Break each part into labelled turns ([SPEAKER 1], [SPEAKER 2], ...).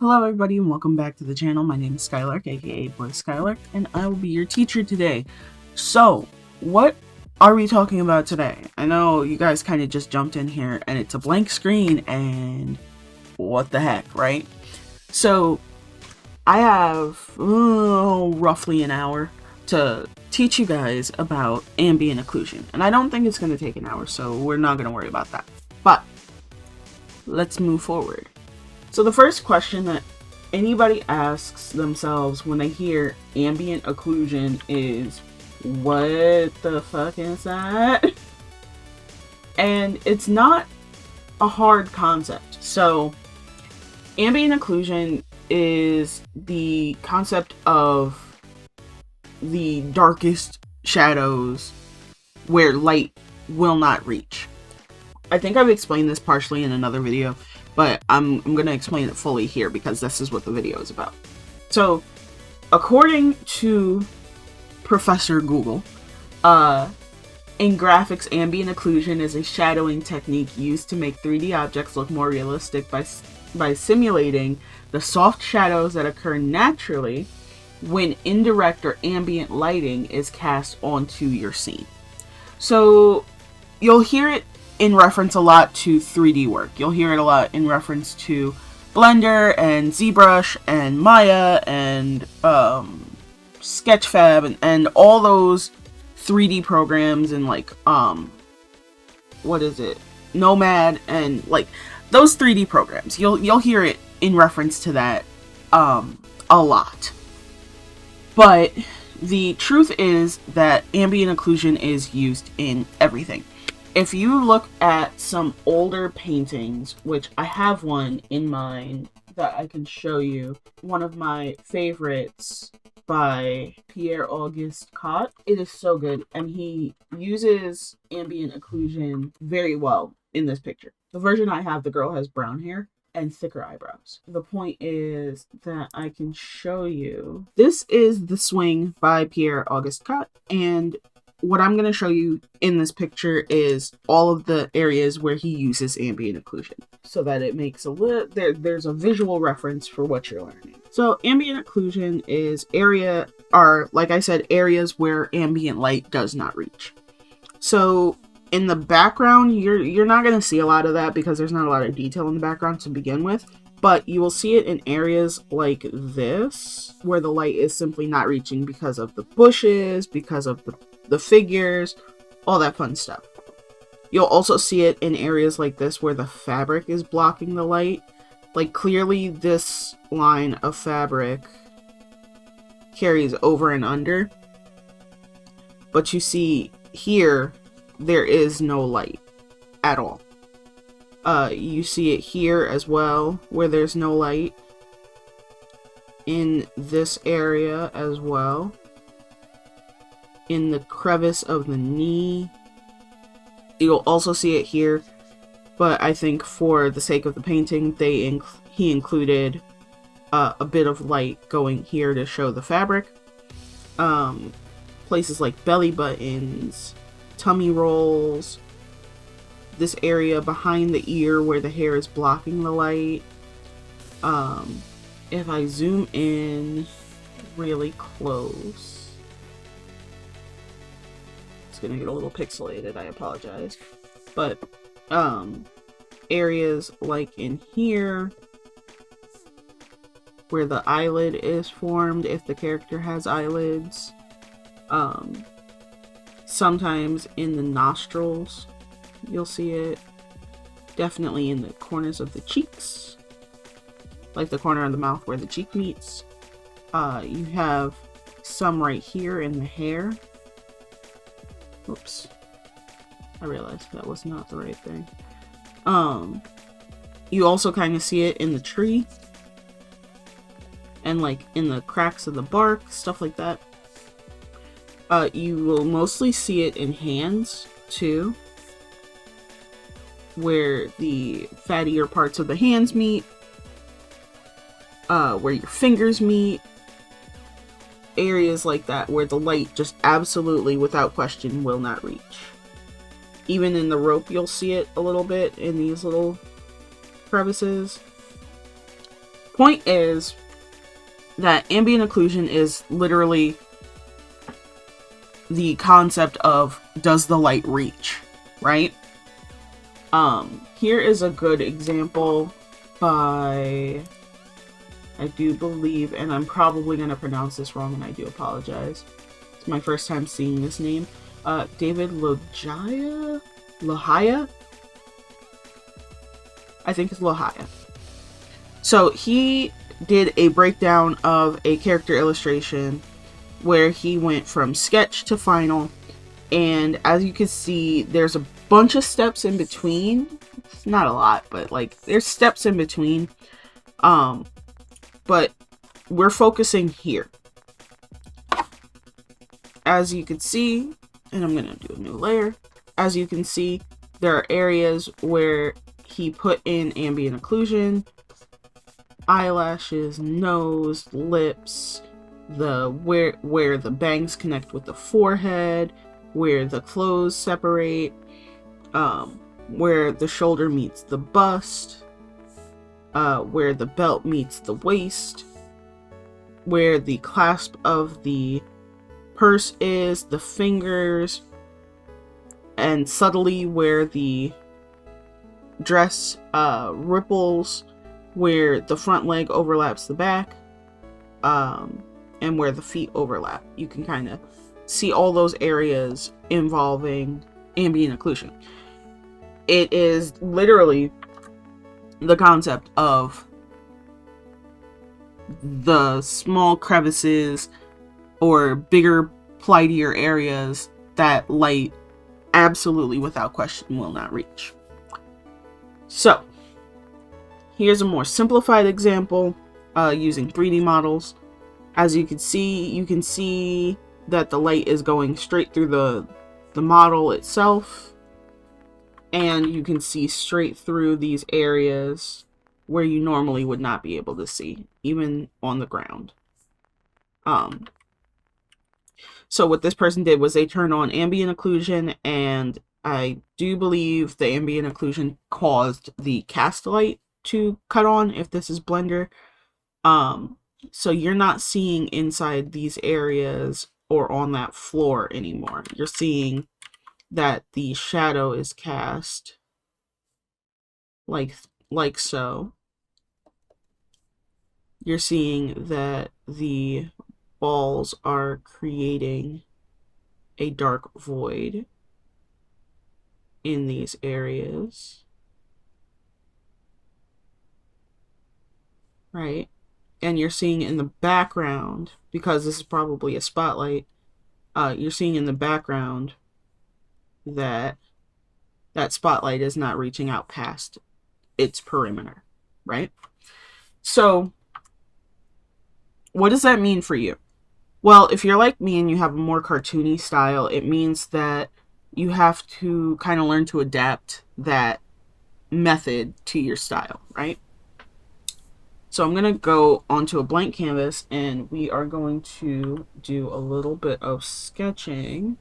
[SPEAKER 1] Hello everybody and welcome back to the channel. My name is Skylark, aka Boy Skylark, and I will be your teacher today. So, what are we talking about today? I know you guys kind of just jumped in here and it's a blank screen and what the heck, right? So, I have roughly an hour to teach you guys about ambient occlusion. And I don't think it's going to take an hour, so we're not going to worry about that. But, let's move forward. So the first question that anybody asks themselves when they hear ambient occlusion is, what the fuck is that? And it's not a hard concept. So ambient occlusion is the concept of the darkest shadows where light will not reach. I think I've explained this partially in another video, but I'm going to explain it fully here because this is what the video is about. So, according to Professor Google, in graphics, ambient occlusion is a shadowing technique used to make 3D objects look more realistic by simulating the soft shadows that occur naturally when indirect or ambient lighting is cast onto your scene. So, you'll hear it in reference a lot to 3D work. You'll hear it a lot in reference to Blender and ZBrush and Maya and Sketchfab and all those 3D programs and like what is it? Nomad and like those 3D programs. You'll hear it in reference to that a lot. But the truth is that ambient occlusion is used in everything. If you look at some older paintings, which I have one in mind that I can show you, one of my favorites by Pierre-Auguste Cot. It is so good, and he uses ambient occlusion very well in this picture. The version I have, the girl has brown hair and thicker eyebrows. The point is that I can show you. This is The Swing by Pierre-Auguste Cot, and what I'm going to show you in this picture is all of the areas where he uses ambient occlusion so that it makes there's a visual reference for what you're learning. So ambient occlusion is like I said, areas where ambient light does not reach. So in the background, you're not going to see a lot of that because there's not a lot of detail in the background to begin with, but you will see it in areas like this where the light is simply not reaching because of the bushes, because of the figures, all that fun stuff. You'll also see it in areas like this where the fabric is blocking the light. Like clearly this line of fabric carries over and under, but you see here there is no light at all. You see it here as well where there's no light, in this area as well, in the crevice of the knee. You'll also see it here, but I think for the sake of the painting, he included a bit of light going here to show the fabric. Places like belly buttons, tummy rolls, this area behind the ear where the hair is blocking the light. If I zoom in really close, gonna get a little pixelated, I apologize, but areas like in here where the eyelid is formed, if the character has eyelids, sometimes in the nostrils you'll see it, definitely in the corners of the cheeks, like the corner of the mouth where the cheek meets. You have some right here in the hair. Oops, I realized that was not the right thing. You also kind of see it in the tree and like in the cracks of the bark, stuff like that. You will mostly see it in hands too, where the fattier parts of the hands meet, where your fingers meet, areas like that where the light just absolutely without question will not reach. Even in the rope you'll see it a little bit in these little crevices. Point is that ambient occlusion is literally the concept of, does the light reach, right? Here is a good example by, I do believe, and I'm probably going to pronounce this wrong and I do apologize. It's my first time seeing this name. David Lohaya? I think it's Lohaya. So he did a breakdown of a character illustration where he went from sketch to final, and as you can see, there's a bunch of steps in between. It's not a lot, but like there's steps in between. But we're focusing here. As you can see, and I'm gonna do a new layer. As you can see, there are areas where he put in ambient occlusion, eyelashes, nose, lips, where the bangs connect with the forehead, where the clothes separate, where the shoulder meets the bust, where the belt meets the waist, where the clasp of the purse is, the fingers, and subtly where the dress ripples, where the front leg overlaps the back, and where the feet overlap. You can kind of see all those areas involving ambient occlusion. It is literally the concept of the small crevices or bigger, plightier areas that light absolutely without question will not reach. So here's a more simplified example using 3D models. As you can see that the light is going straight through the model itself, and you can see straight through these areas where you normally would not be able to see, even on the ground. So what this person did was they turned on ambient occlusion, and I do believe the ambient occlusion caused the cast light to cut on if this is Blender. So you're not seeing inside these areas or on that floor anymore. You're seeing that the shadow is cast like so. You're seeing that the balls are creating a dark void in these areas, right? And you're seeing in the background, because this is probably a spotlight, you're seeing in the background that that spotlight is not reaching out past its perimeter, right? So what does that mean for you? Well, if you're like me and you have a more cartoony style, it means that you have to kind of learn to adapt that method to your style, right? So I'm going to go onto a blank canvas and we are going to do a little bit of sketching.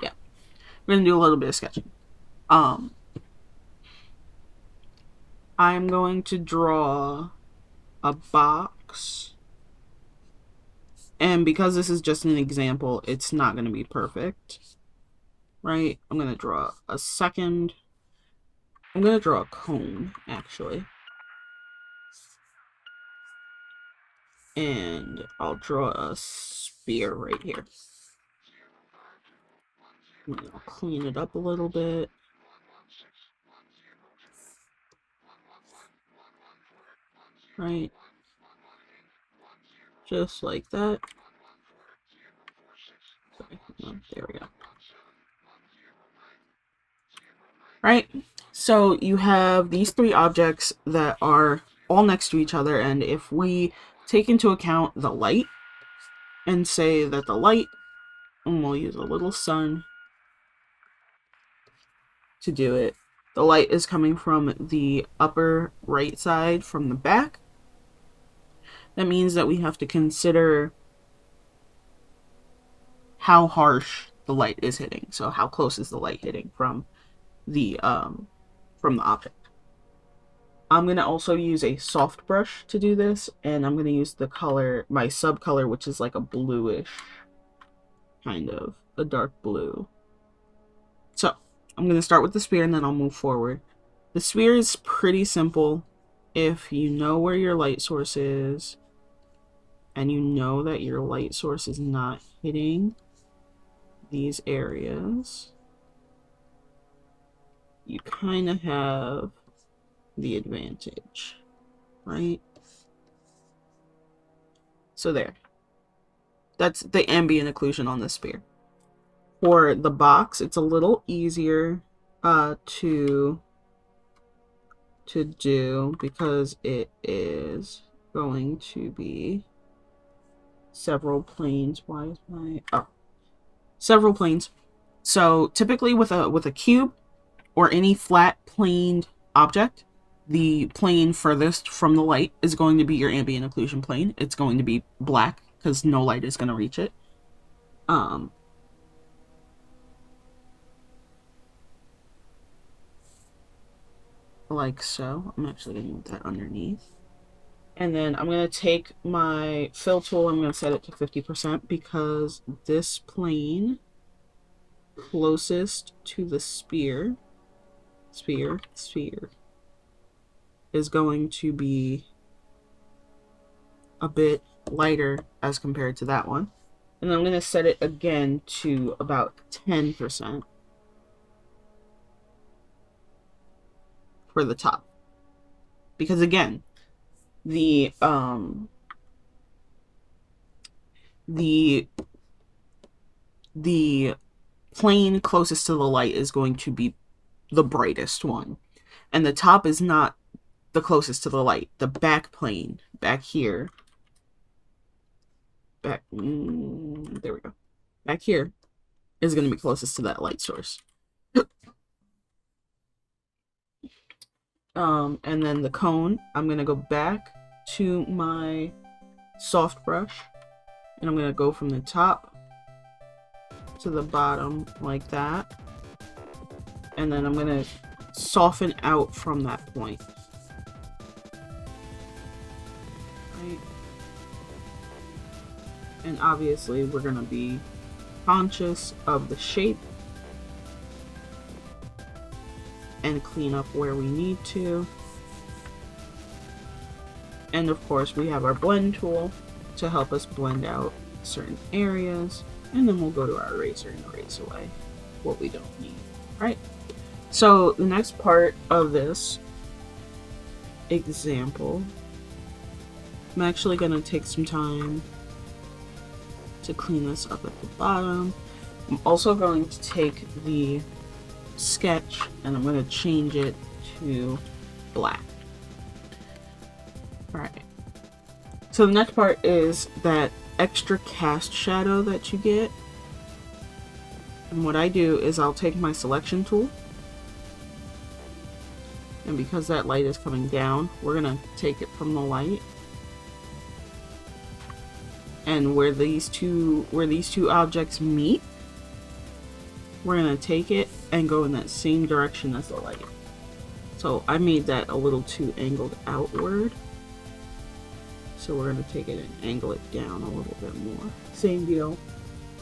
[SPEAKER 1] Yeah, we're going to do a little bit of sketching. I'm going to draw a box. And because this is just an example, it's not going to be perfect, right? I'm going to draw a second. I'm going to draw a cone, actually. And I'll draw a spear right here. I'll clean it up a little bit. Right? Just like that. Sorry, there we go. Right? So you have these three objects that are all next to each other, and if we take into account the light and say that the light, and we'll use a little sun to do it, the light is coming from the upper right side from the back. That means that we have to consider how harsh the light is hitting. So how close is the light hitting from the object. I'm going to also use a soft brush to do this, and I'm going to use the color, my sub color, which is like a bluish, kind of, a dark blue. So, I'm going to start with the sphere and then I'll move forward. The sphere is pretty simple. If you know where your light source is, and you know that your light source is not hitting these areas, you kind of have the advantage, right? So there. That's the ambient occlusion on the sphere. For the box, it's a little easier to do because it is going to be several planes. Why is my several planes? So typically with a cube or any flat planed object, the plane furthest from the light is going to be your ambient occlusion plane. It's going to be black because no light is going to reach it. Like so. I'm actually going to move that underneath. And then I'm going to take my fill tool, I'm going to set it to 50% because this plane closest to the sphere is going to be a bit lighter as compared to that one. And I'm going to set it again to about 10% for the top. Because again, the plane closest to the light is going to be the brightest one. And the top is not the closest to the light. The back plane, back here, there we go. Back here is going to be closest to that light source. And then the cone, I'm going to go back to my soft brush and I'm going to go from the top to the bottom like that. And then I'm going to soften out from that point. Right. And obviously we're going to be conscious of the shape and clean up where we need to. And of course we have our blend tool to help us blend out certain areas, and then we'll go to our eraser and erase away what we don't need. Right? So the next part of this example, I'm actually going to take some time to clean this up at the bottom. I'm also going to take the sketch and I'm going to change it to black. Alright. So the next part is that extra cast shadow that you get. And what I do is I'll take my selection tool. And because that light is coming down, we're going to take it from the light. And where these two objects meet, we're going to take it and go in that same direction as the light. So I made that a little too angled outward. So we're going to take it and angle it down a little bit more. Same deal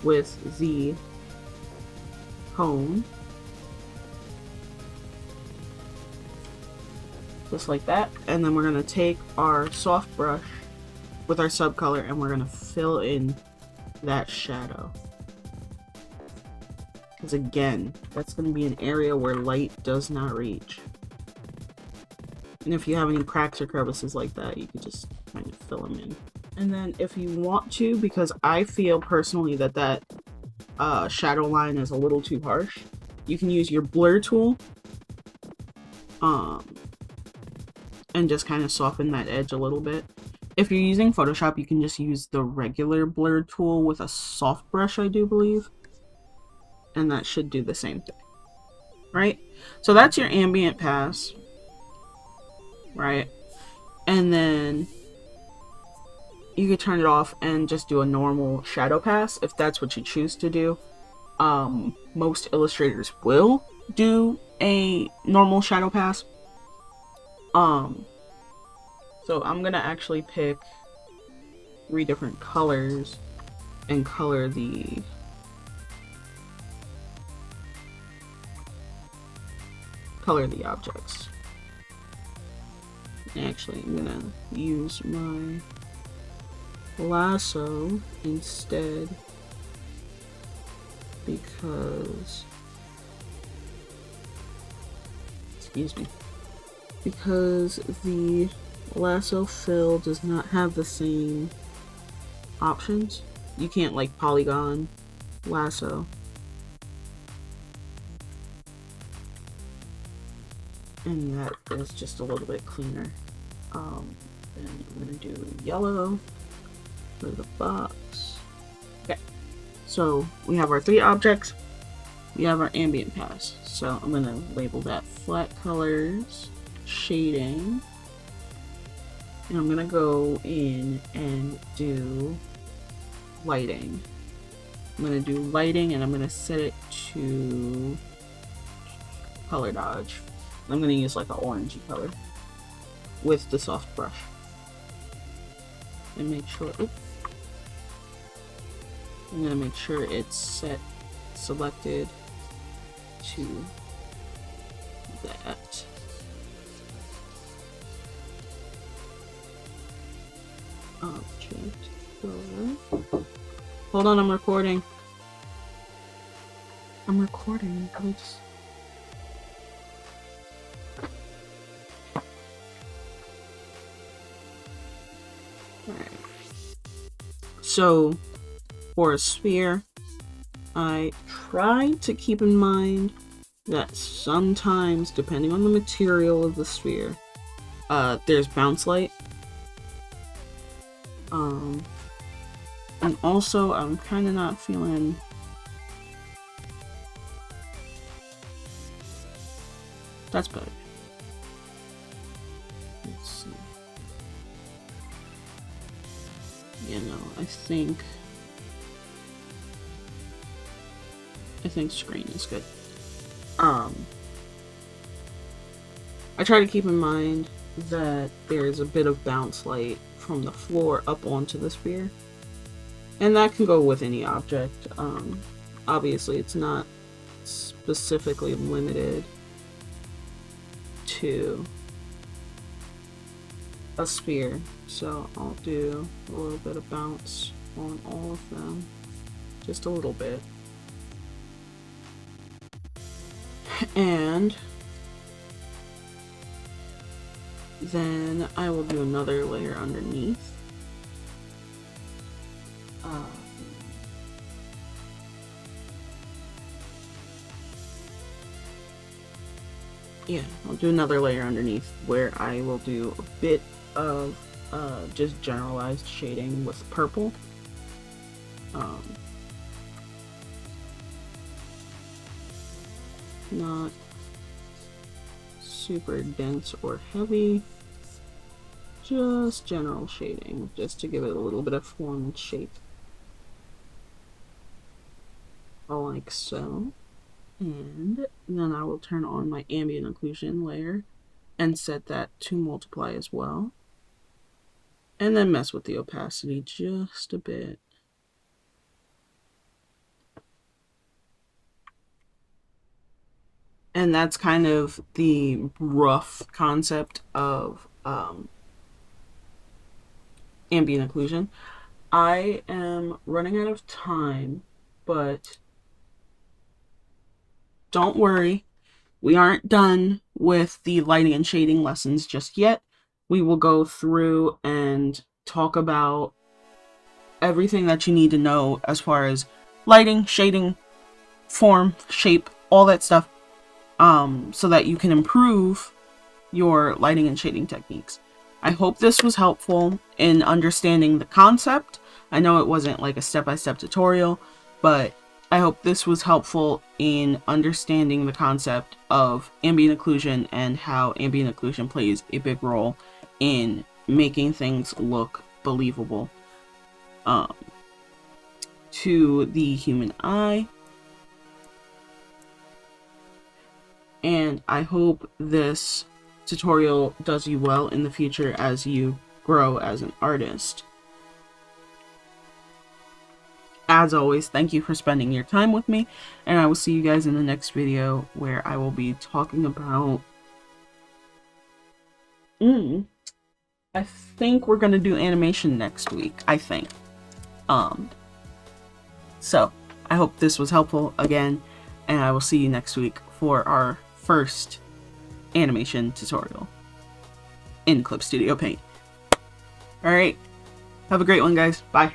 [SPEAKER 1] with the cone. Just like that. And then we're going to take our soft brush with our subcolor and we're going to fill in that shadow. Because again, that's going to be an area where light does not reach. And if you have any cracks or crevices like that, you can just kind of fill them in. And then if you want to, because I feel personally that that shadow line is a little too harsh, you can use your blur tool and just kind of soften that edge a little bit. If you're using Photoshop, you can just use the regular blur tool with a soft brush, I do believe. And that should do the same thing, right? So that's your ambient pass, right? And then you could turn it off and just do a normal shadow pass if that's what you choose to do. Most illustrators will do a normal shadow pass. So I'm gonna actually pick 3 different colors and color the objects. Actually, I'm gonna use my lasso instead because, excuse me, because the lasso fill does not have the same options. You can't like polygon lasso. And that is just a little bit cleaner. Then I'm gonna do yellow for the box. Okay, so we have our 3 objects. We have our ambient pass. So I'm gonna label that flat colors, shading, and I'm gonna go in and do lighting. I'm gonna do lighting and I'm gonna set it to color dodge. I'm gonna use like an orangey color with the soft brush. And make sure, I'm gonna make sure it's selected to that. Object color. Hold on, I'm recording. Please. Alright. So, for a sphere, I try to keep in mind that sometimes, depending on the material of the sphere, there's bounce light. And also, I'm kind of not feeling... That's better. Let's see. Yeah, no, I think screen is good. I try to keep in mind that there's a bit of bounce light from the floor up onto the sphere. And that can go with any object. Obviously, it's not specifically limited to a sphere. So I'll do a little bit of bounce on all of them. Just a little bit. And then I will do another layer underneath. Yeah, I'll do another layer underneath where I will do a bit of just generalized shading with purple. Not super dense or heavy, just general shading, just to give it a little bit of form and shape. Like so. And then I will turn on my ambient occlusion layer and set that to multiply as well. And then mess with the opacity just a bit. And that's kind of the rough concept of ambient occlusion. I am running out of time, but don't worry, we aren't done with the lighting and shading lessons just yet. We will go through and talk about everything that you need to know as far as lighting, shading, form, shape, all that stuff, so that you can improve your lighting and shading techniques. I hope this was helpful in understanding the concept. I know it wasn't like a step-by-step tutorial, but I hope this was helpful in understanding the concept of ambient occlusion and how ambient occlusion plays a big role in making things look believable to the human eye. And I hope this tutorial does you well in the future as you grow as an artist. As always, thank you for spending your time with me, and I will see you guys in the next video where I will be talking about... I think we're gonna do animation next week, I think. So, I hope this was helpful again, and I will see you next week for our first animation tutorial in Clip Studio Paint. Alright, have a great one, guys. Bye.